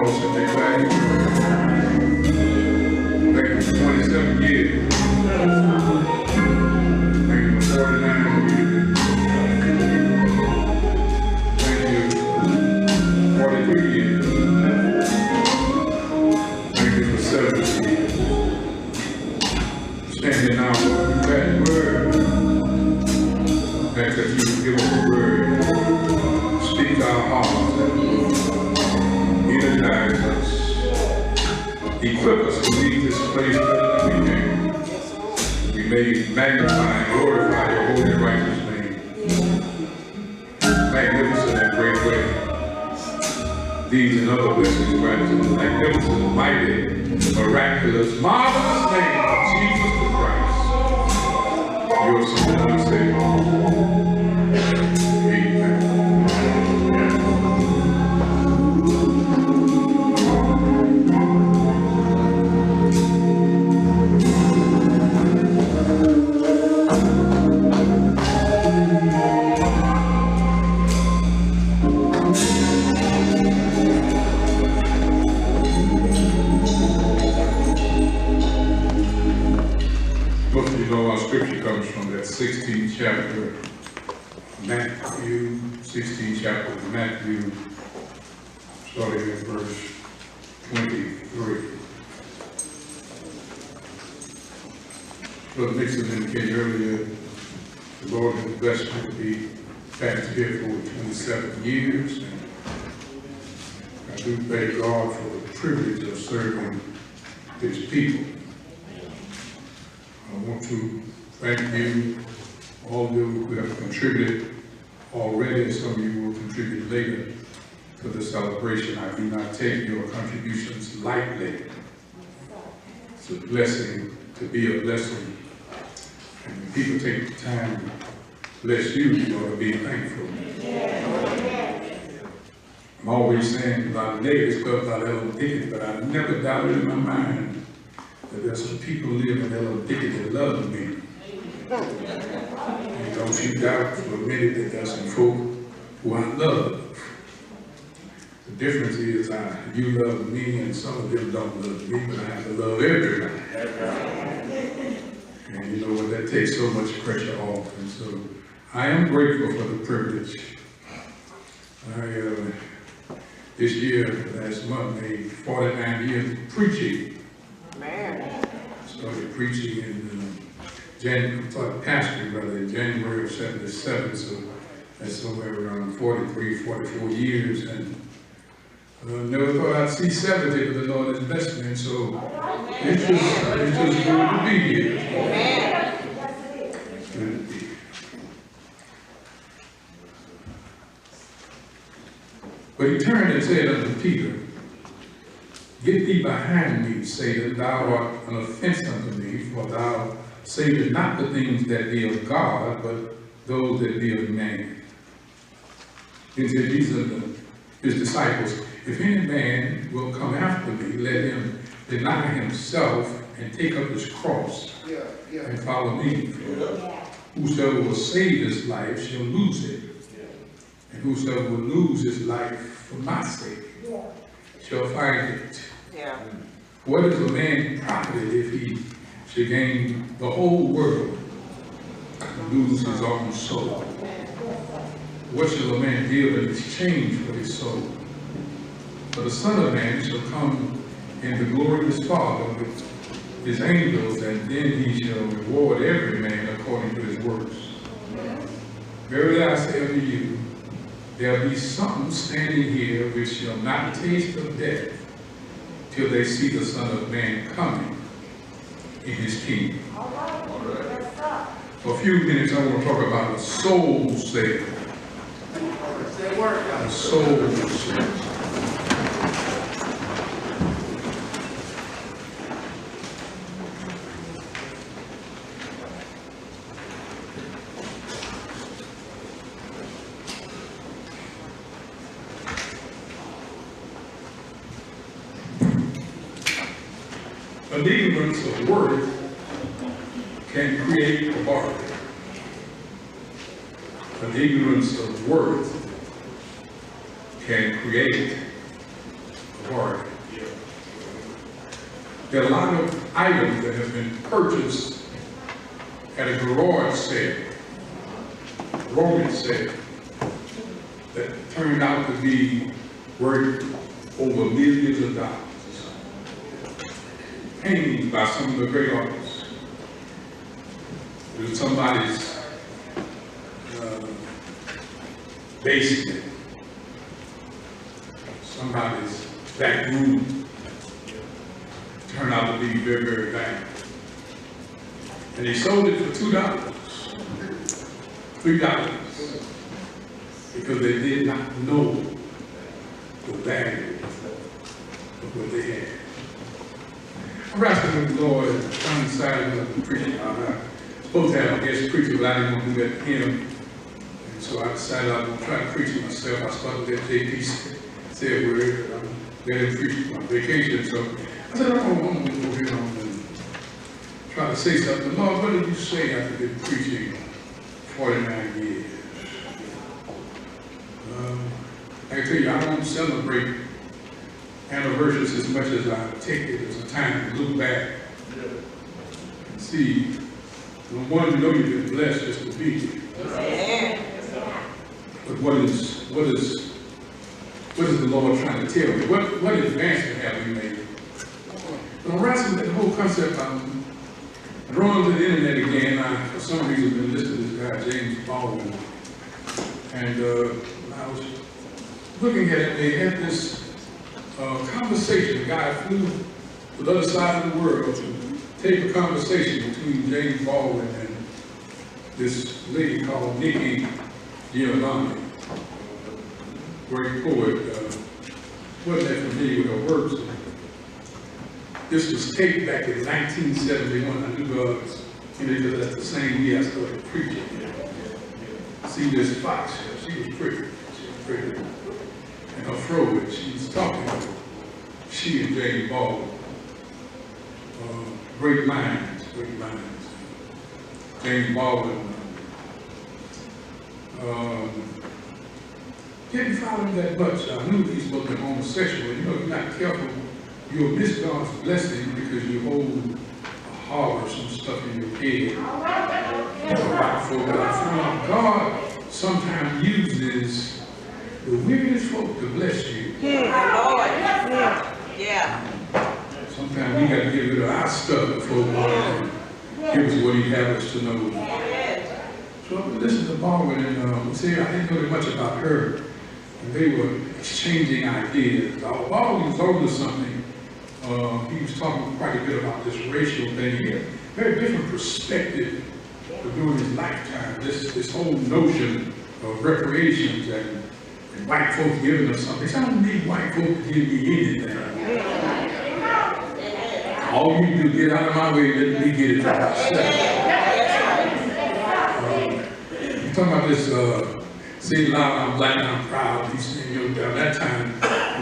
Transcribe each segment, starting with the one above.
house and declare you thank you for 27 years. Thank you for 49 years. Thank you for 43 years. Thank you for 70 years. Standing now for that word. That you give us a word. Speak our hearts and energize us. Equip us to leave this place better than we came. We may magnify and glorify your holy righteous name. Magnificent and great way. These and other blessings granted in the magnificent, mighty, miraculous, marvelous name of Jesus the Christ. Your son and our Savior. Amen. Most of you know our scripture comes from that 16th chapter of Matthew, 16th chapter of Matthew, starting at verse 23. Brother Nixon indicated earlier, the Lord has blessed me to be back here for 27 years, and I do thank God for the privilege of serving His people. I want to thank you, all of you who have contributed already, and some of you will contribute later to the celebration. I do not take your contributions lightly. It's a blessing to be a blessing. And when people take the time to bless you, you ought to be thankful. I'm always saying a lot of negative stuff about Ellen Dickens, but I've never doubted in my mind that there's some people live in Ellen Dickens that love me. And don't you doubt for a minute that there's some folk who I love. The difference is you love me and some of them don't love me, but I have to love everybody. And you know what, that takes so much pressure off. And so I am grateful for the privilege. This year, last month, made 49 years of preaching. Man. Started preaching in pastoring rather in January of '77, so that's somewhere around 43, 44 years, and never thought I'd see 70, but the Lord has blessed me, and so it's just good to be here. It's good to be here. But he turned and said unto Peter, Get thee behind me, Satan, thou art an offense unto me, for thou savest not the things that be of God, but those that be of man. Then said Jesus unto his disciples, If any man will come after me, let him deny himself and take up his cross and follow me. For whosoever will save his life shall lose it, and whosoever will lose his life for my sake shall find it. What is a man profited if he should gain the whole world and lose his own soul? What shall a man give in exchange for his soul? For the Son of Man shall come in the glory of his Father with his angels, and then he shall reward every man according to his works. Verily I say unto you, there be some standing here which shall not taste of death till they see the Son of Man coming in his kingdom. All right. For a few minutes I want to talk about a soul saved. A soul saved. An ignorance of worth can create a bargain. An ignorance of worth can create a bargain. There are a lot of items that have been purchased at a garage sale, Roman sale, that turned out to be worth over millions of dollars. Paintings by some of the great artists. It was somebody's basement, somebody's back room. Turned out to be very, very bad. And they sold it for $2, $3, because they did not know the value of what they had. I'm wrestling with the Lord, trying to decide what to preach about. I was supposed to have a guest preacher, but I didn't want to do that to him. And so I decided I was going to try to preach it myself. I started to let JP say a word, and I'm let him preach on vacation. So I said, I'm going to go ahead on and try to say something. Lord, what did you say after been preaching 49 years? I can tell you, I don't celebrate anniversaries as much as I take it as a time to look back and see. One, you know you've been blessed just to be here. But what is the Lord trying to tell me? What advancement have we made? I'm wrestling with the whole concept. I'm drawn to the internet again. I, for some reason, been listening to this guy, James Baldwin. And when I was looking at it, they had this conversation. The guy flew to the other side of the world to tape a conversation between James Baldwin and this lady called Nikki Giovanni. Great poet, wasn't that familiar with her works. This was taped back in 1971. I knew God was in it because that's the same year I started preaching. See this Fox here, she was pretty. And her fro, she was talking to she and James Baldwin. Great minds. James Baldwin didn't follow him that much. I knew he was supposed to be homosexual. You know, if you're not careful, you'll miss God's blessing because you hold a heart or some stuff in your head. But I found out God sometimes uses the weirdest folk to bless you. Lord. Yeah. Sometimes we got to get rid of our stuff before God give us what He has us to know. So I listened to Baldwin and I didn't know much about her. And they were exchanging ideas. Baldwin was over something. He was talking quite a bit about this racial thing. He had a very different perspective during his lifetime. This whole notion of reparations and white folks giving us something. He said, I don't need white folks to give me anything. All you do is get out of my way and let me get it for myself. You're talking about this, say loud, I'm black and I'm proud. He said, you know, at that time,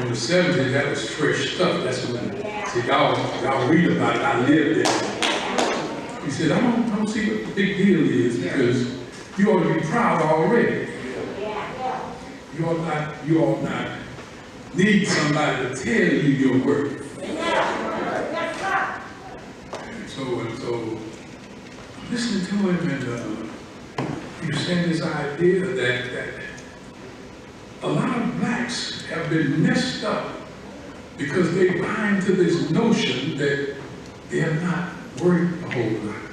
in the 70s, that was fresh stuff. That's when, see, y'all read about it, I lived it. He said, I don't see what the big deal is because you ought to be proud already. You ought not need somebody to tell you your worth. And so I'm listening to him and he was saying this idea that a lot of blacks have been messed up because they buy into this notion that they are not worth a whole lot.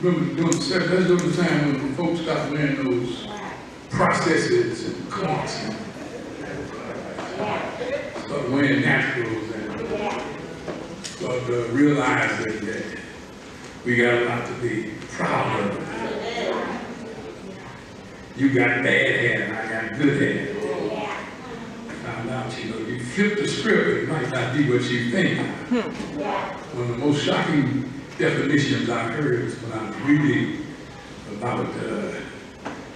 Remember during the 70s, that's during the time when folks stopped wearing those processes and coats and started wearing naturals and started realizing that we got a lot to be proud of. You got bad hair and I got good hair. I found out, you know, you flip the script, it might not be what you think. One of the most shocking definitions I heard was when I was reading about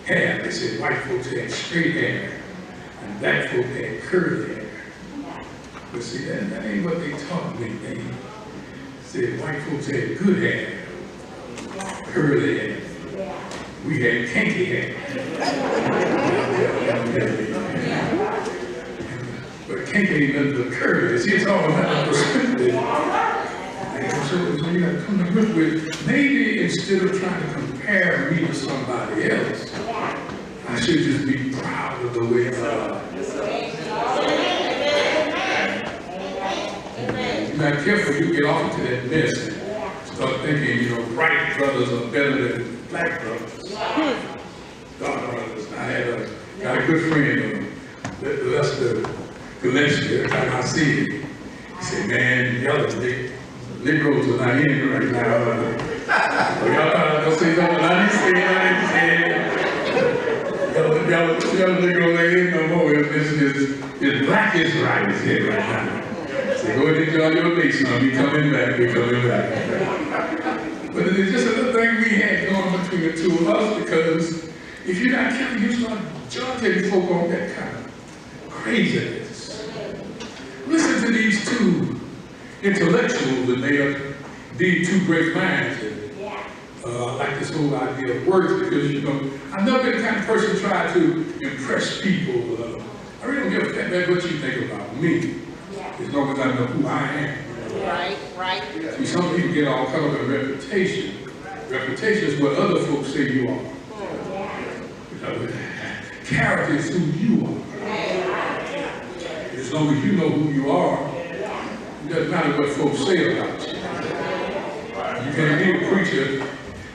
hair. They said white folks had straight hair and black folks had curly hair. But see, that ain't what they taught me. They said white folks had good hair, curly hair. We had kinky hair. But can't get nothing but courage. See, it's all about perspective. And so you got to come to grips with, maybe instead of trying to compare me to somebody else, I should just be proud of the way I am. You're not careful, you get off into that mess and start thinking, you know, white brothers are better than black brothers. Dark brothers. Got a good friend, Lester Gillespie. Every time I see him, he said, man, y'all Negroes are not in right now. Y'all thought I was going to say something I didn't say. Y'all Negroes ain't in no more. It's black is right, is here right now. So go ahead and enjoy your day, son. We coming back, we coming back. But it's just a little thing we had going between the two of us, because if you're not careful, you start judging folk on that kind of craziness. Listen to these two intellectuals, and they are these two great minds. I like this whole idea of words, because, you know, I've never been the kind of person to try to impress people. I really don't give a damn about what you think about me, as long as I know who I am. Right. See, some people get all caught up in reputation. Reputation is what other folks say you are. Character is who you are. As long as you know who you are, it doesn't matter what folks say about you. You can't be a preacher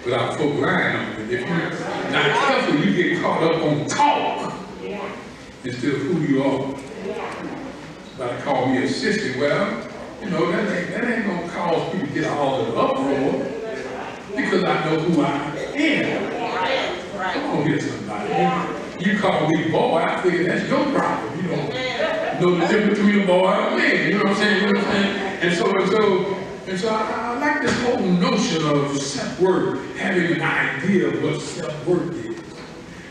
without folk lying on you. If you're not careful, you get caught up on talk instead of who you are. Somebody call me a sissy. Well, you know, that ain't gonna cause people to get all in an uproar, because I know who I am. Come on here, somebody. You call me boy, I figure that's your problem. You don't know the difference between a boy and a man. You know what I'm saying? You know what I'm saying? And so I like this whole notion of self-worth, having an idea of what self-worth is.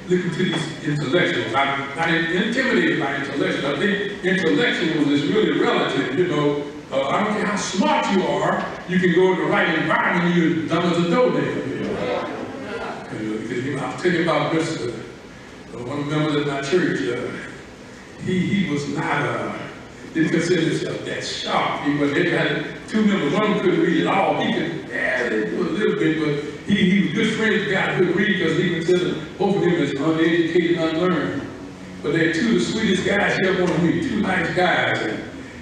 Looking to these intellectuals. I'm not intimidated by intellectuals. I think intellectuals is really relative. You know, I don't care how smart you are, you can go in the right environment and you're dumb as a doornail. You know? I'll tell you about this. One of the members of my church, he was not, didn't consider himself that sharp. They had two members, one of them couldn't read at all. He could barely do a little bit, but he was good friends with the guy who couldn't read, because he considered both of them as uneducated and unlearned. But they're two of the sweetest guys you ever want to meet, two nice guys.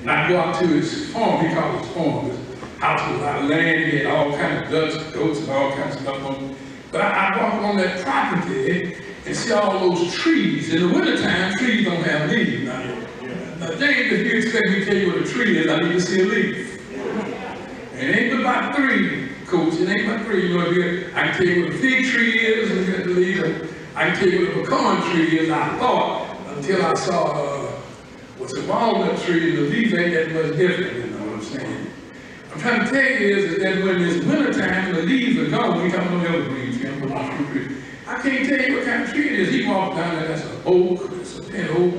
And I go out to his farm, he called his farm. His house was a lot of land, he had all kinds of ducks, goats, and all kinds of stuff on it. But I walk on that property and see all those trees. In the wintertime, trees don't have leaves. Now, James, if you expect me to tell you what a tree is, I need to see a leaf. And it ain't about three, Coach. It ain't about three. You know, I can tell you what a fig tree is, and get the leaves. I can tell you what a pecan tree is, I thought, until I saw what's a walnut tree, and the leaves ain't that much different. You know what I'm saying? I'm trying to tell you is that when it's wintertime and the leaves are gone, we talking about evergreens. I can't tell you what kind of tree it is. He walked down there, that's an oak, it's a pet oak,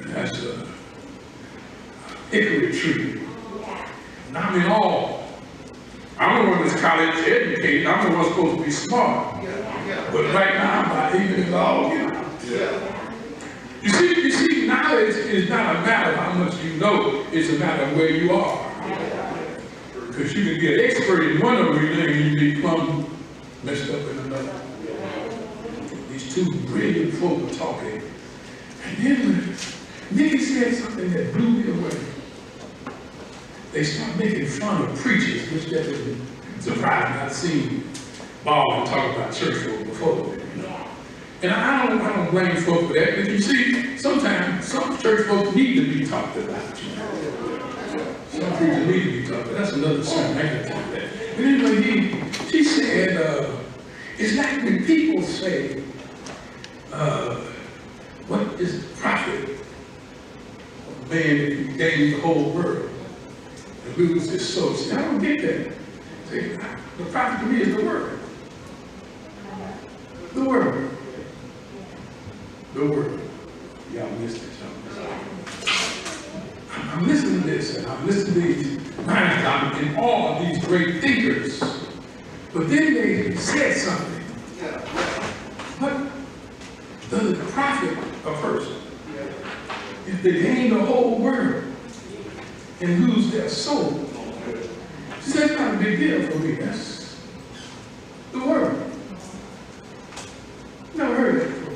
and that's a hickory tree. And I'm in awe. I'm the one that's college educated, I'm the one supposed to be smart. But right now, I'm not even in awe, you know. You see, knowledge is not a matter of how much you know, it's a matter of where you are. Because you can get expert in one arena and you become messed up in another. These two brilliant folk were talking. And then Nicky said something that blew me away. They started making fun of preachers, which that was surprising. I've seen Baldwin talk about church folk before. You know? And I don't blame folk for that, but you see, sometimes some church folks need to be talked about. You know? Some people need to be talked about. That's another sermon. I can tell you that. But anyway, she said, it's like when people say, what is the profit of man if he gains the whole world and loses his soul? See, I don't get that. See, the profit to me is the word. The word. The word. Y'all missed it, y'all. I'm listening to this, and I'm listening to these minds. I'm in awe of these great thinkers. But then they said something. What does it profit a person if They gain the whole world and lose their soul. She said, that's not a big deal for me. That's the world. Never heard that before.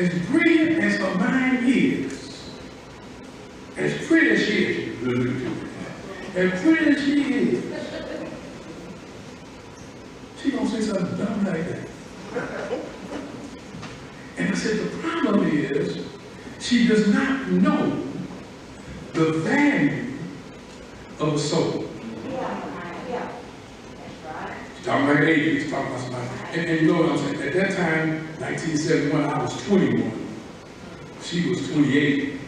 As brilliant as her mind is, as pretty as she is, as pretty as she is, she gonna say something dumb like that. And I said, the problem is, she does not know the value of a soul. She's talking about age, she's talking about somebody. And you know what I'm saying? At that time, 1971, I was 21. She was 28.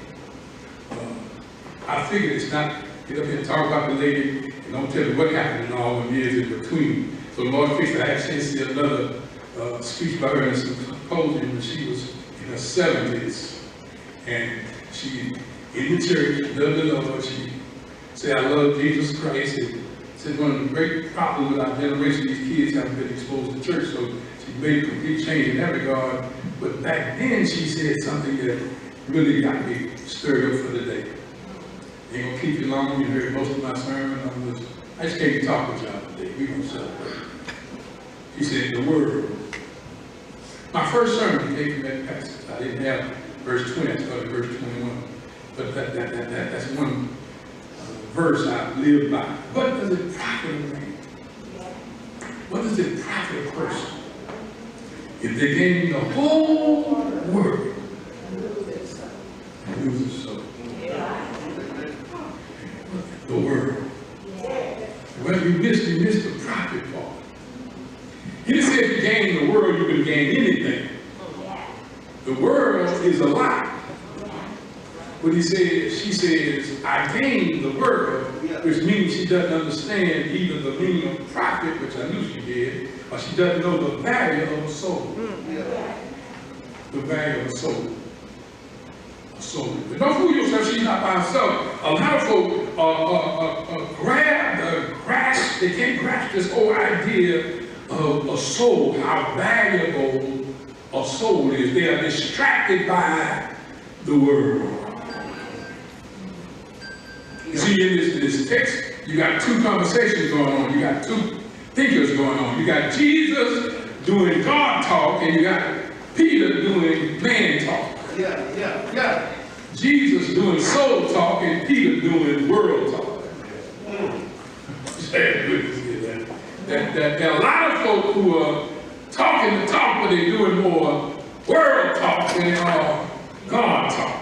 I figured it's not, get up here and talk about the lady and don't tell me what happened in all the years in between. So the Lord fixed, I had a chance to see another speech by her in a symposium when she was in her 70s. And she, in the church, loved the Lord. She said, I love Jesus Christ. And said one of the great problems with our generation, these kids haven't been exposed to church, so she made a complete change in that regard. But back then, she said something that really got me stirred up for the day. Ain't gonna keep you long. You heard most of my sermon. I just came to talk with y'all today. We're gonna celebrate. She said, the word. My first sermon came from that passage. I didn't have verse 20, I started verse 21. But that's one verse I live by. What does it profit a man? What does it profit a person if they gain the whole world and lose their soul? The world. Well, you missed the profit part. He didn't say if you gain the world, you can gain anything. The world is a lie. What he says, she says, I gained the world, which means she doesn't understand either the meaning of profit, which I knew she did, or she doesn't know the value of a soul. The value of a soul. A soul. But don't fool yourself, she's not by herself. A lot of folk grasp, they can't grasp this whole idea of a soul, how valuable a soul is. They are distracted by the world. You see, in this text, you got two conversations going on. You got two thinkers going on. You got Jesus doing God talk, and you got Peter doing man talk. Yeah. Jesus doing soul talk, and Peter doing world talk. There are a lot of folk who are talking the talk, but they're doing more world talk than they are God talk.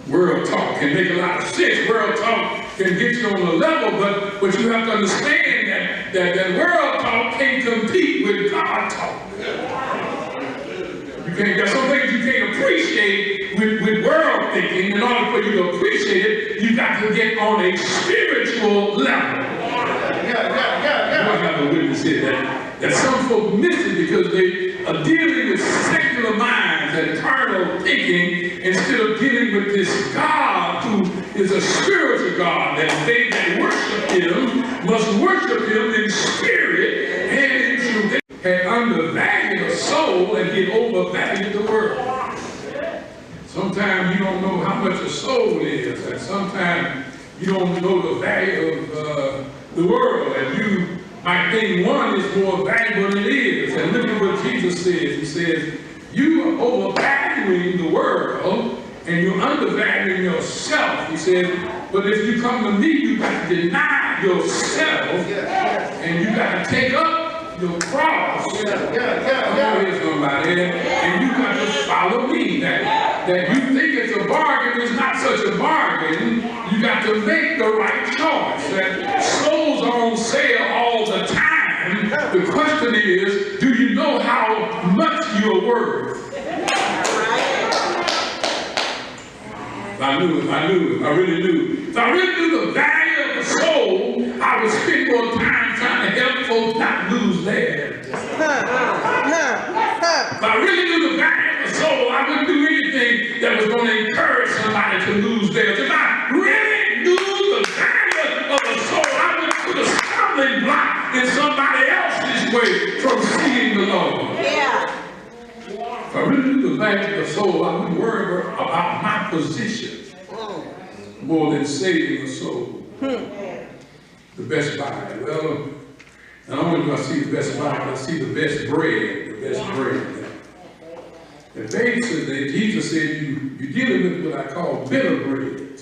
World talk can make a lot of sense. World talk can get you on a level, but you have to understand that world talk can't compete with God talk. There's some things you can't appreciate with world thinking. In order for you to appreciate it, you got to get on a spiritual level. I have a witness here that some folk miss it because they are dealing with secular minds and carnal thinking instead of dealing with this God who is a spiritual God, that they that worship him must worship him in spirit and in truth. They had undervalued a soul and he had overvalued the world. Sometimes you don't know how much a soul is, and sometimes you don't know the value of the world, and you might think one is more valuable than it is. And look at what Jesus says. He says, you are overvaluing the world and you're undervaluing yourself. He says, but if you come to me, you got to deny yourself and you got to take up your cross. Here's somebody, and you got to follow me. That you think it's a bargain, it's not such a bargain. You got to make the right choice. That souls are on sale all the time. The question is, do you know how much you're worth? If I really knew. If I really knew the value of the soul, I would spend more time trying to help folks not lose theirs. If I really knew the value of the soul, I wouldn't do anything that was going to encourage somebody to lose theirs. If I really knew the value of the soul, I would put a stumbling block in somebody else's way from seeing the Lord. If I really knew the value like the soul, I would worry about my position more than saving a soul. The best buy. Well, and only do I see the best buy, I see the best bread, the best bread. And basically, Jesus said, you're dealing with what I call bitter bread.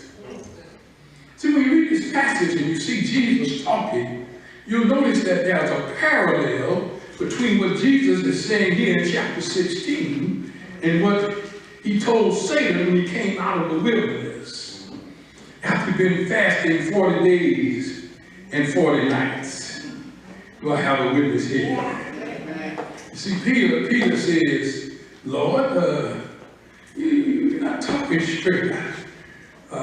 See, when you read this passage and you see Jesus talking, you'll notice that there's a parallel between what Jesus is saying here in chapter 16 and what he told Satan when he came out of the wilderness. After been fasting 40 days and 40 nights. Do I have a witness here? You see, Peter says, Lord, you're not talking straight. I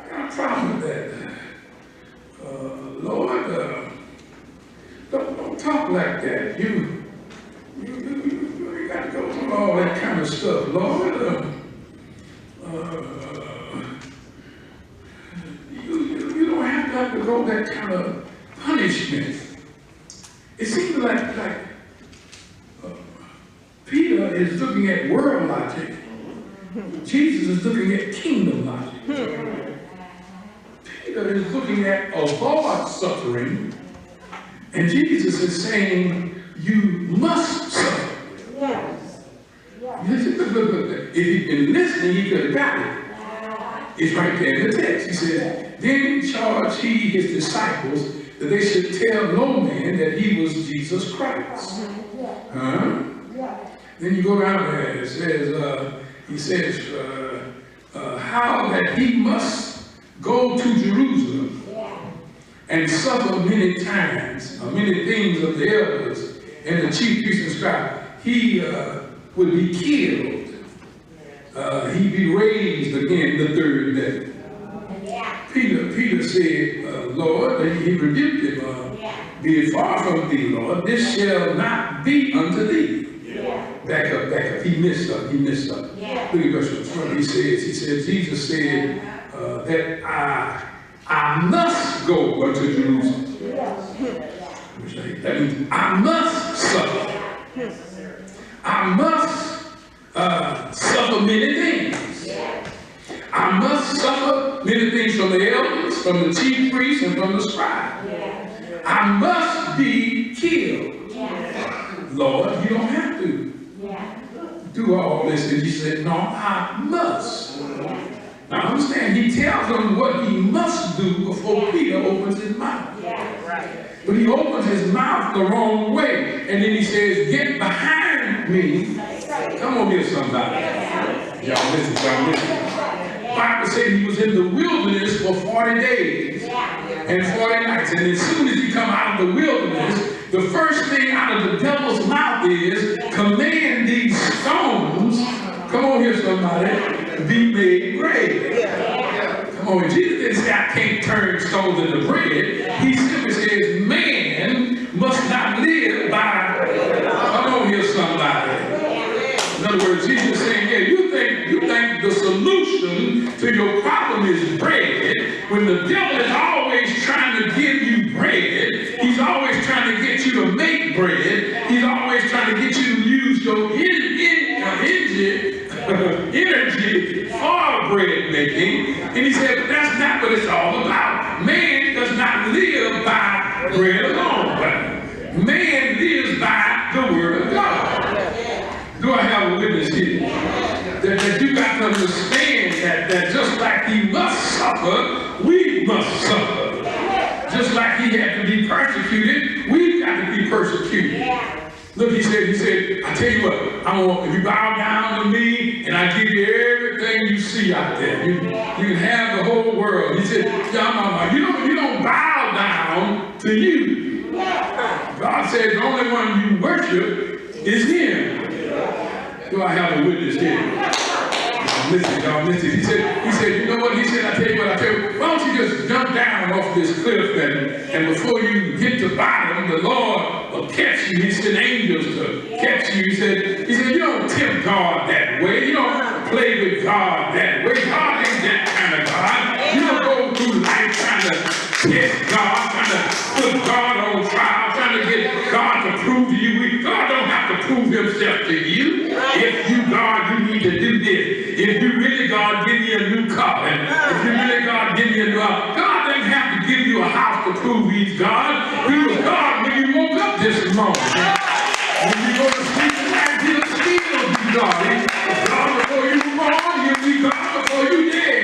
got a problem with that. Lord, don't talk like that. You got to go through all that kind of stuff. Lord, you don't have to go that kind of punishment. It seems like Peter is looking at world logic. Jesus is looking at kingdom logic. Peter is looking at avoid suffering, and Jesus is saying you must suffer. If he'd been listening, he could have got it. It's right there in the text. He said, then charged he his disciples that they should tell no man that he was Jesus Christ. Then you go down there, it says, he says, how that he must go to Jerusalem and suffer many times, many things of the elders and the chief priests and scribes. He would be killed. He'd be raised again the third day. Peter said, Lord, and he rebuked him, be it far from thee, Lord, this shall not be unto thee. Back up. He messed up. Look at verse 20. He said, Jesus said that I must go unto Jerusalem. That means I must suffer. I must suffer many things. I must suffer many things from the elders, from the chief priests, and from the scribes. I must be killed. Lord, you don't have to do all this. And he said, no, I must. Now understand, he tells them what he must do before Peter opens his mouth. But he opens his mouth the wrong way. And then he says, get behind me. Come on here, somebody. Y'all listen. The Bible said he was in the wilderness for 40 days and 40 nights. And as soon as he come out of the wilderness, the first thing out of the devil's mouth is command these stones, come on here somebody, be made bread. Come on, Jesus didn't say I can't turn stones into bread. He simply says man must not live by, come on here somebody. In other words, Jesus is saying, yeah, you think the solution to your problem is bread, when the devil is always trying to give you bread. He's always trying to get you to make bread. He's always trying to get you to use your energy for bread making. And he said, but that's not what it's all about. Man does not live by bread alone, but man lives by the word of God. Do I have a witness here? That you got to understand that just like he must suffer, we must suffer. Just like he had to be persecuted, we've got to be persecuted. Look, he said, I tell you what, I want if you bow down to me and I give you everything you see out there. You can have the whole world. He said, you don't bow down to you. God says the only one you worship is him. Do I have a witness here? Listen. He said, you know what? He said, I tell you what, why don't you just jump down off this cliff and before you hit the bottom, the Lord will catch you. He sent angels to catch you. He said, you don't tempt God that way. You don't play with God that way. God ain't that kind of God. You don't go through life trying to test God, trying to put God on trial, trying to get God to prove to you. God don't have to prove himself to you. he's God. He was God when you woke up this morning. When you go to sleep tonight, he'll still be God. He's God before you were born. He'll be God before you dead.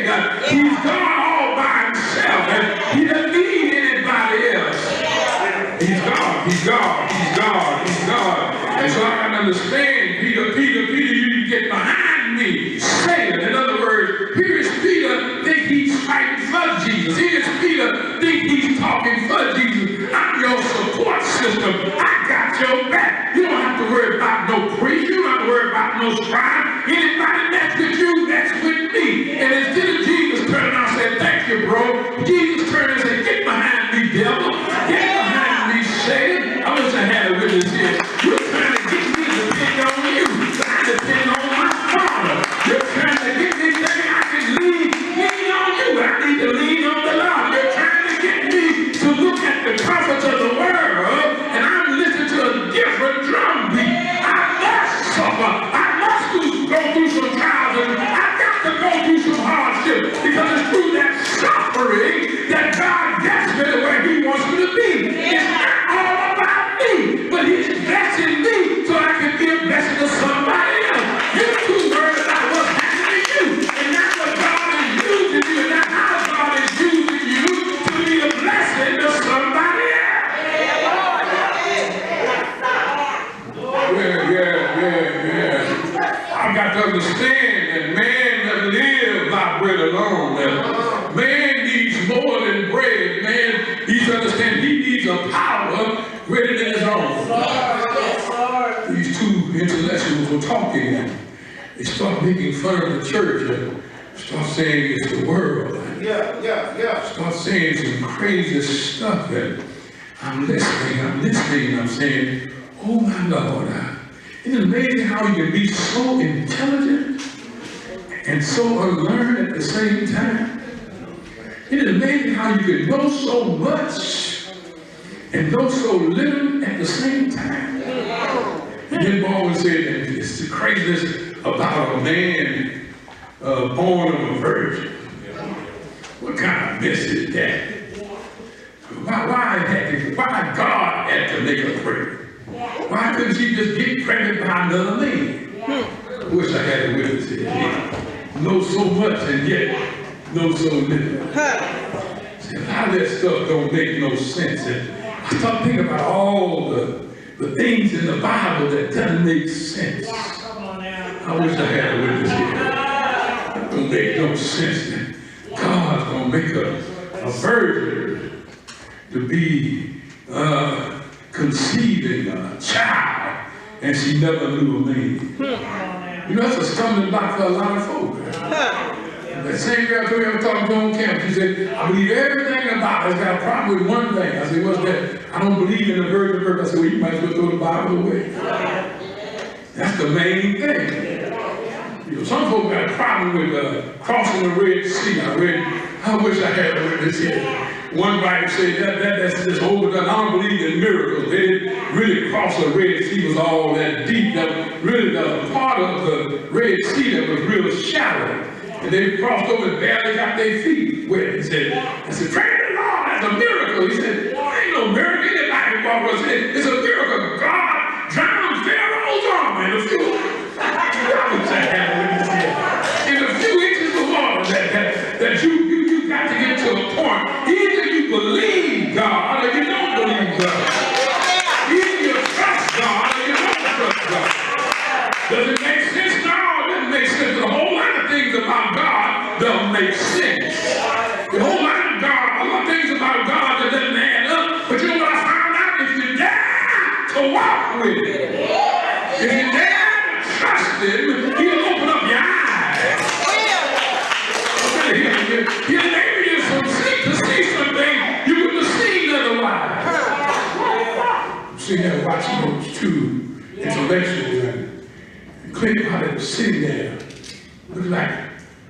He's God all by himself. And he doesn't need anybody else. He's God. He's God. He's God. He's God. And so I can understand Peter, you get behind me. Satan. In other words, here is Peter think he's fighting for Jesus. Here is Peter think he's talking for Jesus. I'm your support system. I got your back. You don't have to worry about no priest. You don't have to worry about no scribe. Anybody that's with you, that's with me. And instead of Jesus turning around and saying, thank you, bro, Jesus turned and said, get behind me, devil. Get behind me, Satan. I wish I had a witness here. You're trying to get me to depend on you. I depend on my Father. You're trying to get me thinking I can lean on you. I need to lean on the Lord. You're trying to get me to look at the comforts of the world, and I'm listening to a different drum beat. I must suffer. I must go through some trials, and I've got to go through some hardship, because it's through that suffering that God gets me to where he wants me to be. It's not all about me, but he's blessing me so I can be a blessing to somebody else. You're too worried about what's happening to you, and that's what God is using you, and that's how God is using you to be a blessing to somebody else. Yeah. I've got to understand that man doesn't live by bread alone. That man needs more than bread. Man needs to understand he needs a power greater than his own. These two intellectuals were talking, and they start making fun of the church and start saying it's the world. Start saying some crazy stuff, and I'm listening, and I'm saying, oh my Lord, isn't it amazing how you can be so intelligent and so unlearned at the same time? Isn't it amazing how you can know so much and know so little at the same time? And then Paul said that it's the craziness about a man born of a virgin. What kind of mess is that? Why God had to make her pregnant? Why couldn't she just get pregnant by another man? I wish I had a witness here. Know so much and yet know so little. See, a lot of that stuff don't make no sense. And I start thinking about all the things in the Bible that doesn't make sense. I wish I had a witness here. It don't make no sense that God's going to make a virgin to be conceiving a child, and she never knew a man. You know, that's a stumbling block for a lot of folk. That same girl I told you I was talking to on campus, she said, I believe everything about it. It's got a problem with one thing. I said, what's that? I don't believe in the virgin birth. I said, well, you might as well throw the Bible away. That's the main thing. You know, some folks got a problem with crossing the Red Sea. I wish I had a witness here. One writer said that's just overdone. I don't believe in miracles. They didn't really cross the Red Sea was all that deep. That really the part of the Red Sea that was real shallow. And they crossed over and barely got their feet wet. He said, praise the Lord, that's a miracle. He said, ain't no miracle. Anybody walk up and say, it's a miracle. God drowned Pharaoh's army in a few. In a few inches of water that you got to get to a point. Either you believe God or you don't believe God. Either you trust God or you don't trust God. Does it make sense? No, it doesn't make sense. A whole lot of things about God don't make sense. A whole lot of things about God that doesn't add up. But you know what I found out? If you dare to walk with Him, if you dare to trust Him, He'll open up your eyes. He'll enable you to see something you wouldn't have seen otherwise. You see that watching those two intellectuals and Clint how they were sitting there, looked like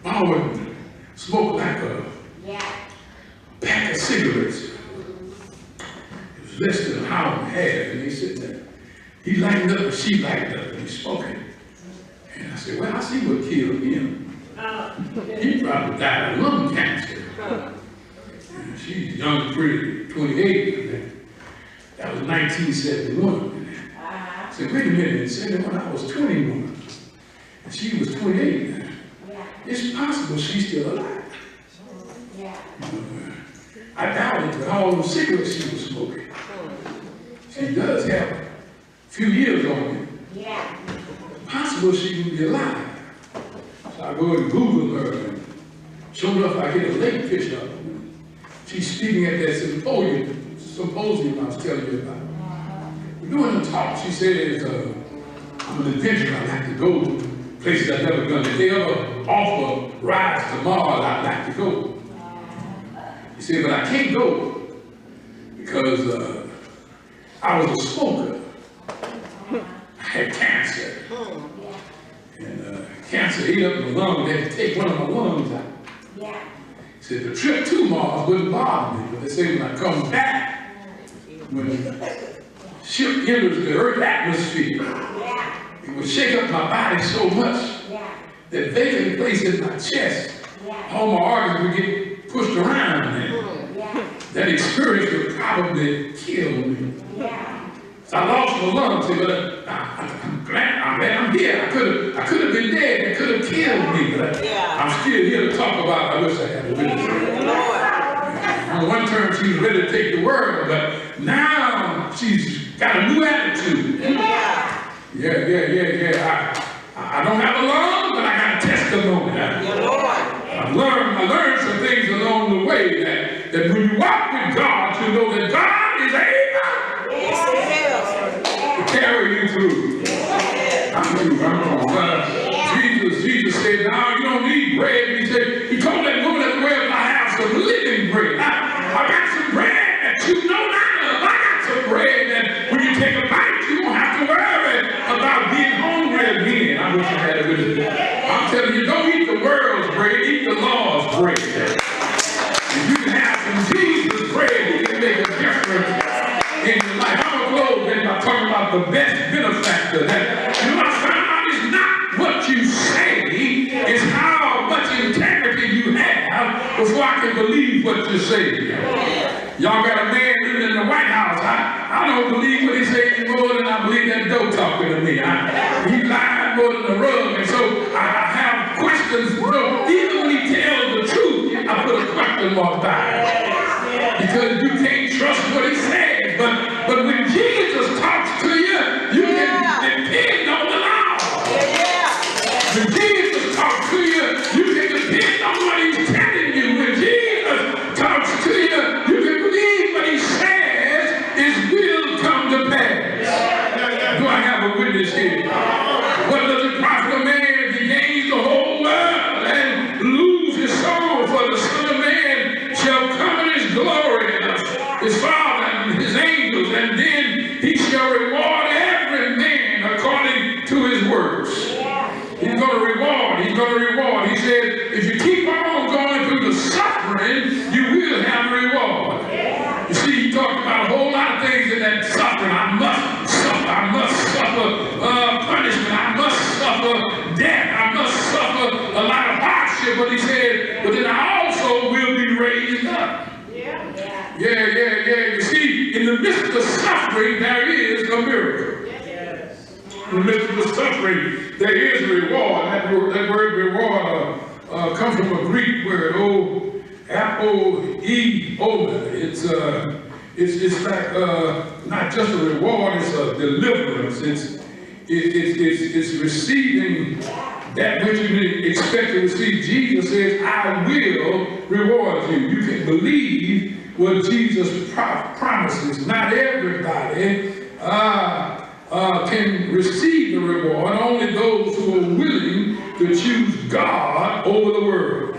Baldwin smoked like a pack of cigarettes. It was less than an hour and a half, and he's sitting there. He lightened up and she lightened up, and he's smoking. And I said, well, I see what killed him. He probably died of lung cancer. And she's young and pretty. 28. That was 1971. I said, wait a minute, in 71 I was 21. And she was 28 now. It's possible she's still alive. I doubt it, but all those cigarettes she was smoking. She does have a few years on it. Possible she can be alive. So I go and Google her, and sure enough, I get a late picture of her. She's speaking at that symposium I was telling you about. We're doing a talk. She says, I'm an adventurer. I like to go to places I've never gone. If they ever offer rides to Mars, I'd like to go. She said, but I can't go because I was a smoker. I had cancer. And cancer ate up my lungs. They had to take one of my lungs out. He said, the trip to Mars wouldn't bother me, but they say when I come back, when the ship enters the Earth atmosphere, it would shake up my body so much that vacant place in my chest, all my organs would get pushed around, and that experience would probably kill me. So I lost my lungs, but I'm glad I'm here. I could have been dead. It could have killed me, but I'm still here to talk about it. I wish I had a witness. On one term, she was ready to take the world, but now she's got a new attitude. I don't have a lung, but I got a testimony. I learned some things along the way that when you walk with God, you know that God is able to carry you through. Jesus said, now you don't need bread. He told that woman at the well, I have some living bread. I got some bread that you know not of. I got some bread that when you take a bite, you won't have to worry about being hungry again. I wish I had a little. I'm telling you, don't eat the world's bread, eat the Lord's bread. If you can have some Jesus bread, it can make a difference in your life. I'm going to close by talking about the best benefactor. That you know, I found out it's not what you say, it's how much integrity you have before I can believe what you say. Y'all got a man living in the White House. I don't believe what he says anymore than I believe that dope talking to me. He lied more than the rug, and so I have questions. You know, even when he tells the truth, I put a question mark by it. Because you can't trust what he says. But when Jesus talks to you, you can depend on the Lord. When Jesus talks to you, you can depend on what he's telling you. When Jesus talks to you, you can believe what he says will come to pass. Do I have a witness here? What does it profit a man if he gains the whole world and lose his soul? For the Son of Man shall come in his glory, and his Father and his angels, and then he shall reward every man according to his works. He's going to reward. He's going to reward. He said, if you keep on going through the suffering, you will have a reward. You see, he talked about a whole lot of things in that suffering. I must suffer. I must suffer punishment. I must suffer death. I must suffer a lot of hardship. But he said, but then I also will be raised up. You see, in the midst of suffering, there is a miracle. In the midst of the suffering, there is a reward. That word reward comes from a Greek word, it's like not just a reward, it's a deliverance. It's receiving that which you expect to receive. Jesus says, I will reward you. You can believe what Jesus promises. Not everybody can receive the reward, only those who are willing to choose God over the world.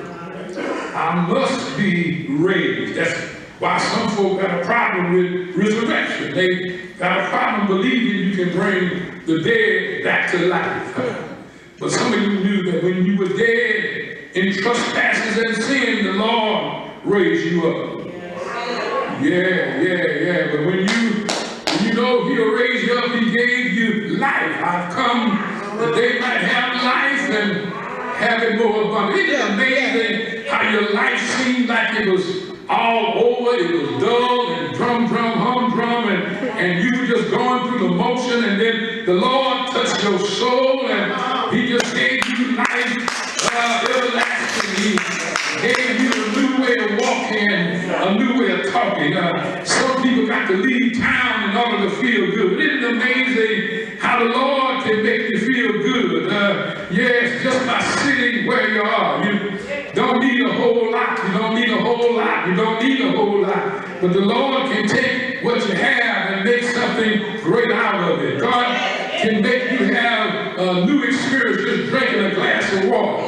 I must be raised. That's why some folk got a problem with resurrection. They got a problem believing you can bring the dead back to life. But some of you knew that when you were dead in trespasses and sin, the Lord raised you up. But when you know he'll raise you up, he gave you life. I've come that they might have life and have it more abundant. Isn't it amazing how your life seemed like it was all over. It was dull and drum, humdrum, and you were just going through the motion, and then the Lord touched your soul, and He just gave you life everlasting. He gave you a new way of walking, a new way of talking. Some people got to leave town in order to feel good. But isn't it amazing how the Lord can make you feel good? Yes, just by sitting where you are. You don't need a whole lot. You don't need a whole lot. You don't need a whole lot. But the Lord can take what you have and make something great out of it. God can make you have a new experience just drinking a glass of water.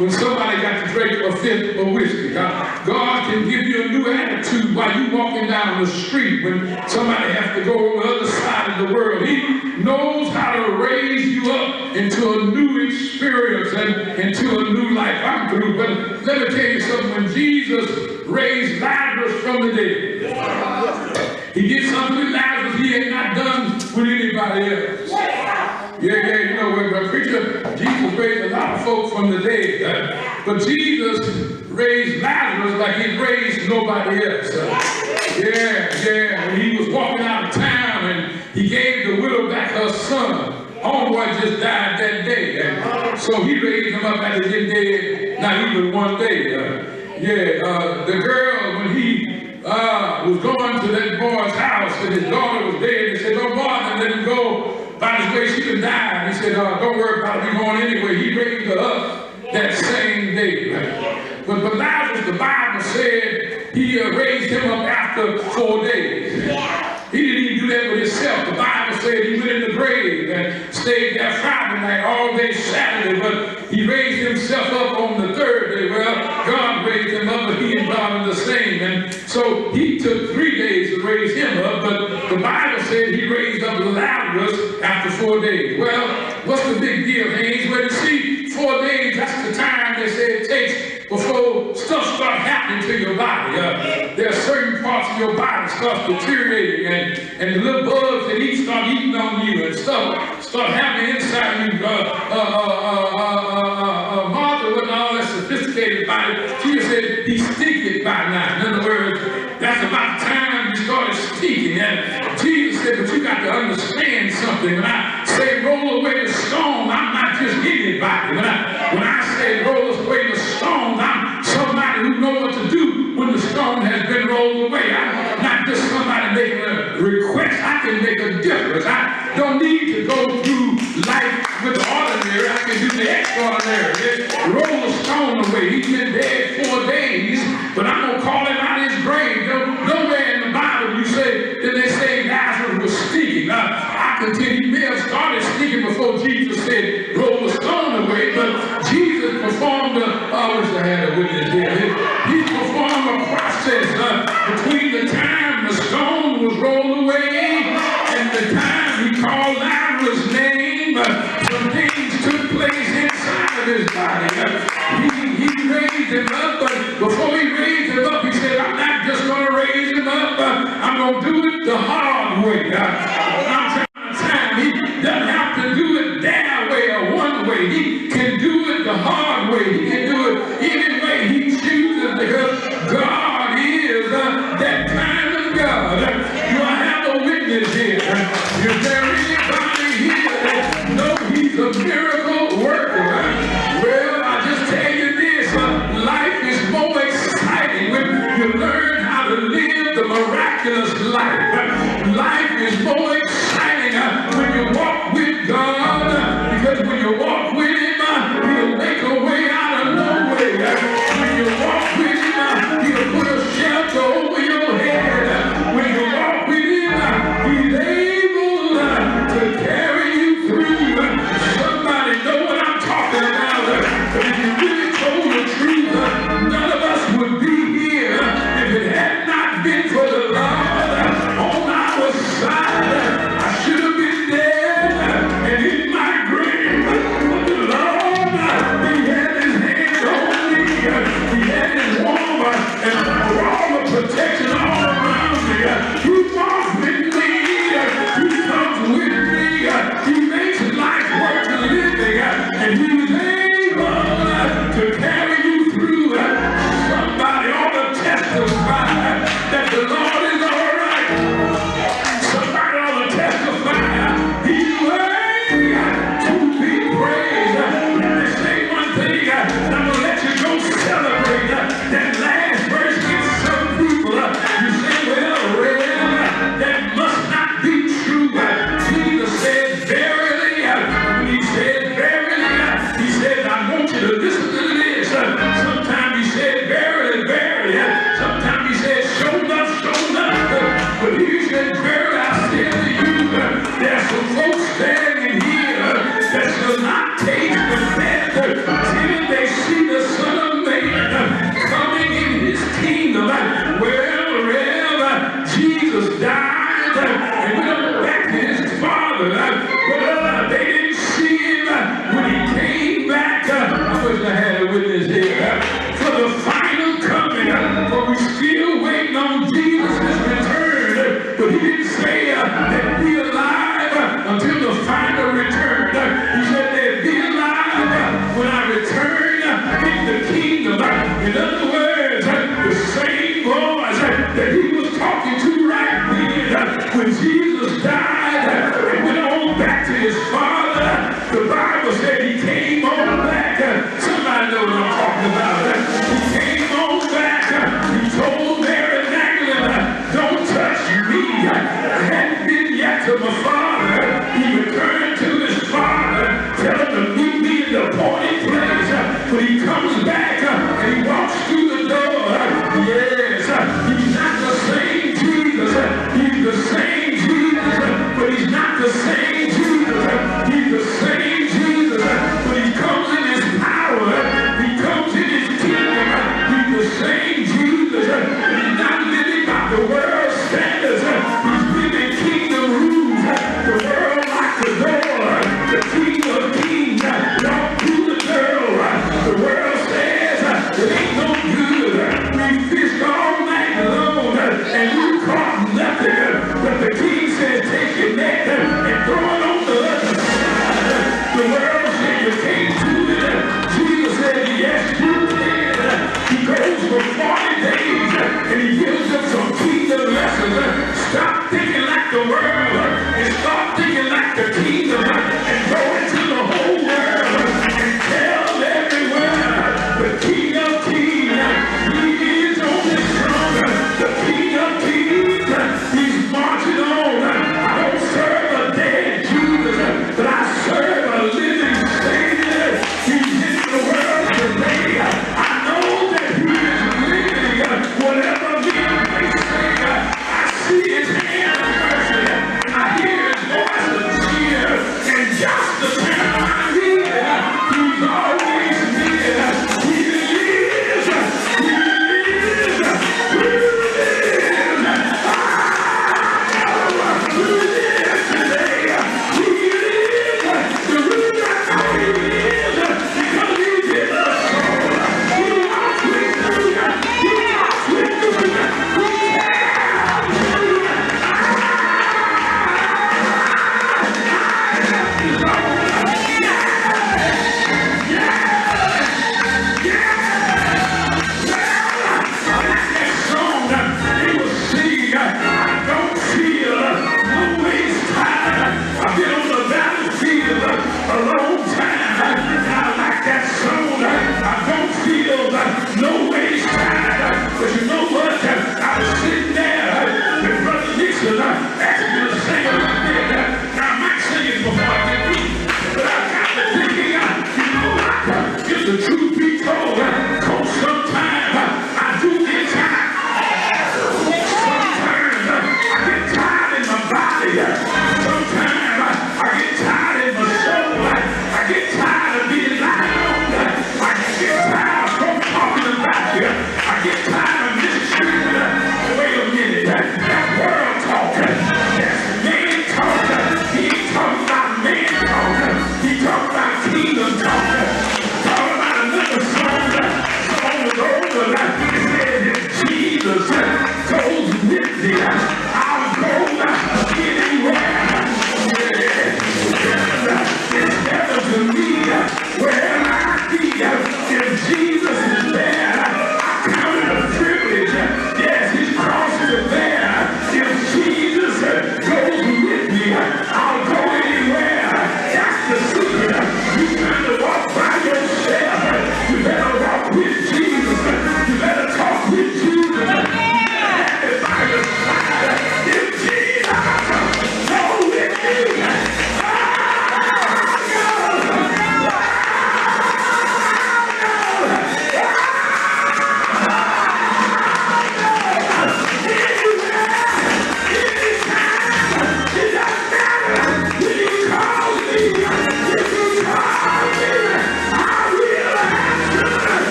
When somebody got to drink a fifth of whiskey, God can give you a new attitude while you're walking down the street. When somebody has to go on the other side of the world, He knows how to raise you up into a new experience and into a new life. I'm through, but let me tell you something. When Jesus raised Lazarus from the dead, He did something with Lazarus He had not done with anybody else. Yeah, you know, when a preacher, Jesus raised a lot of folks from the dead, but Jesus raised Lazarus like He raised nobody else. When He was walking out of town and He gave the widow back her son. Homeboy just died that day, and so He raised him up after he dead, not even one day. The girl, when he was going to that boy's house and his daughter was dead, he said, "Don't bother him, let him go. By this way, she could die." And He said, "Don't worry about it, we're going anyway." He raised her up that same day. But Lazarus, the Bible said He raised him up after 4 days. He didn't even do that with Himself. The Bible said He went in the grave and stayed there Friday night, all day Saturday, but He raised Himself up on the third day. Well, God raised Him up, but He and God are the same. And so He took 3 days to raise Him up, but the Bible said He raised up Lazarus after 4 days. Well, what's the big deal, Haynes? Well, you see, 4 days, that's the time they say it takes before stuff starts happening to your body. There are certain parts of your body start deteriorating, and the little bugs that start eating on you, and stuff start happening inside you. Martha wasn't all that sophisticated about it. She just said, "He stinketh by now." In other words, that's about the time you started stinking. And Jesus said, "But you got to understand something. When I say roll away the stone, I'm not just anybody. When I say roll away the stone, I'm somebody who knows what to do when the stone has been rolled away. I'm not just somebody making a request. I can make a difference. I don't need to go through life with the ordinary. I can do the extraordinary. Roll the stone away. He's been dead 4 days, but I'm going to call him out of his grave." Nowhere in the Bible did they say Lazarus was stinking. I can tell you, he may have started stinking before Jesus said, "Roll the stone away," but Jesus performed I wish I had a witness here. He performed a process between the time the stone was rolled away and the time He called Lazarus' name. Some things took place inside of his body. He raised him up, but before He raised him up, He said, "I'm not just going to raise him up, I'm going to do it the hard way." I'm trying to tell He doesn't have to do it their way or one way. He can do it the hard way. He can do it any way He chooses, because God is that kind of God. Do I have a witness here? Is there anybody here that knows He's a miracle worker? Well, I just tell you this, life is more exciting when you learn how to live the miraculous life. Life is more exciting when you walk with God, because when you walk with Him, He'll make a way out of listen to this. Sometimes he said, verily, verily. Sometimes he said, show enough, show enough. But he said, verily, I say to you, there's some folks standing here that shall not taste the death till they see the Son of Man coming in his kingdom. Well, Jesus died and went back to his Father. But they didn't see him when he came back. I wish I had a witness here for the final coming. For we're still waiting on Jesus' return. But he didn't say they'd be alive until the final return. He said they'd be alive when I return in the kingdom. In other words, the same voice that he was talking to right then when Jesus died and went on back to his Father. The Bible said he came on back. Somebody know what I'm talking about. He came on back. He told Mary Magdalene, don't touch me. I hadn't been yet to my Father. He returned to his Father, tell him to meet me in the appointed place. When he comes back and he walks through the door, yes, he's not the same Jesus. He's the same Jesus, but he's not the same Jesus. He's the same Jesus, but he comes in his power. He comes in his kingdom. He's the same Jesus, but he's not living by the world's standards. He's living kingdom rules. The world like the door. The King of Kings walk through the door. The world says it ain't no good. We fished all night long and we caught nothing. But the King says take your net and throw it on the other side. The world said you can't do it. Jesus said yes you can. He goes for 40 days and he gives them some kingdom lessons. Stop thinking like the world and start thinking like the kingdom and go into the whole world and tell everywhere the King of Kings, he is on his throne. The King of Kings, he's marching on. I don't serve a dead Jesus, but I serve a living Savior. He's in the world today. I know that he is living. Whatever men may say, I see his hand of mercy. I hear his voice of cheer. And just the time I hear, he's always near. He lives. He lives. He lives. I know who lives today. He lives. The reason I know he lives because he did the soul. He walks with you. He walks with you. He tells you. The truth be told, cause sometimes I do get tired. Sometimes I get tired in my body. Sometimes I get tired in my soul. I get tired of being lied on. I get tired of folks talking about you. I get tired of mistreating you. Wait a minute, that world talk, that's man talk. He ain't talking about man talk. He talking about kingdom talk. Talking about another song.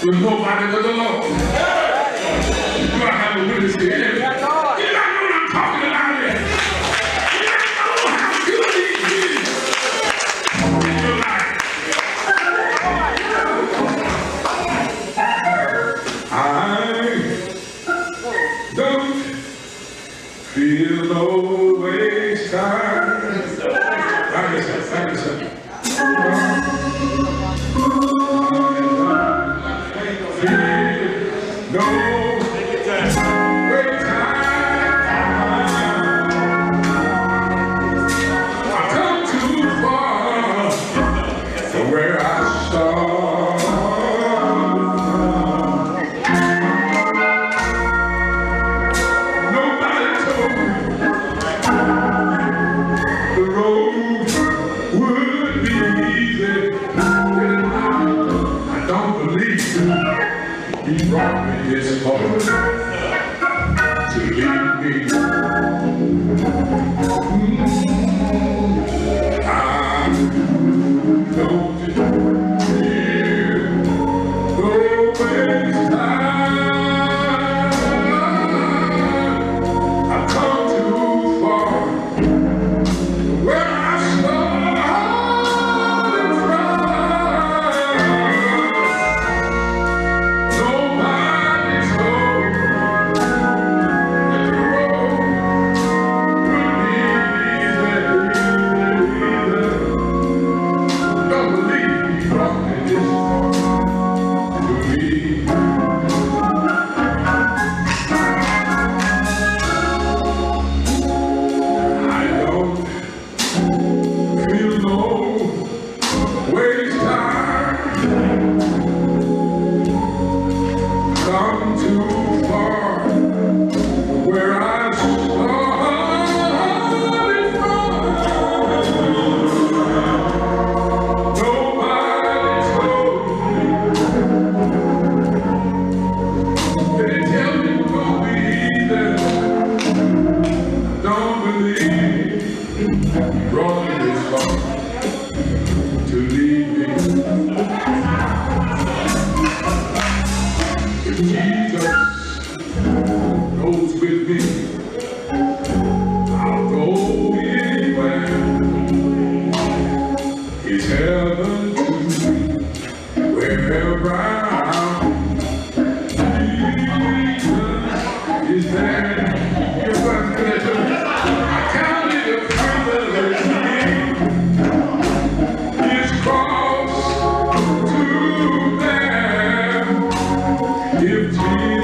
with nobody but the Lord. Do I have a witness here? You don't know what I'm talking about here. You don't know how good he is in your life. I don't feel no waste time. Thank you, sir. Thank you, sir. No wait time. I've come too far from where I started. Nobody told me the road would be easy. I don't believe he brought me this far to leave me. I don't feel no waste time. I've come too far where I started from. Nobody told me that the road would be easy. Don't believe he brought me this far to leave. I don't feel no waste time. Come too far where I started from. Nobody told me. They didn't tell me it was gonna be easy. Don't believe he brought me this far to leave me. If Jesus goes with me, I'll go anywhere. It's heaven to me, wherever I'm. Jesus is there. You're going to do it. I count it a privilege. His cross to bear. If Jesus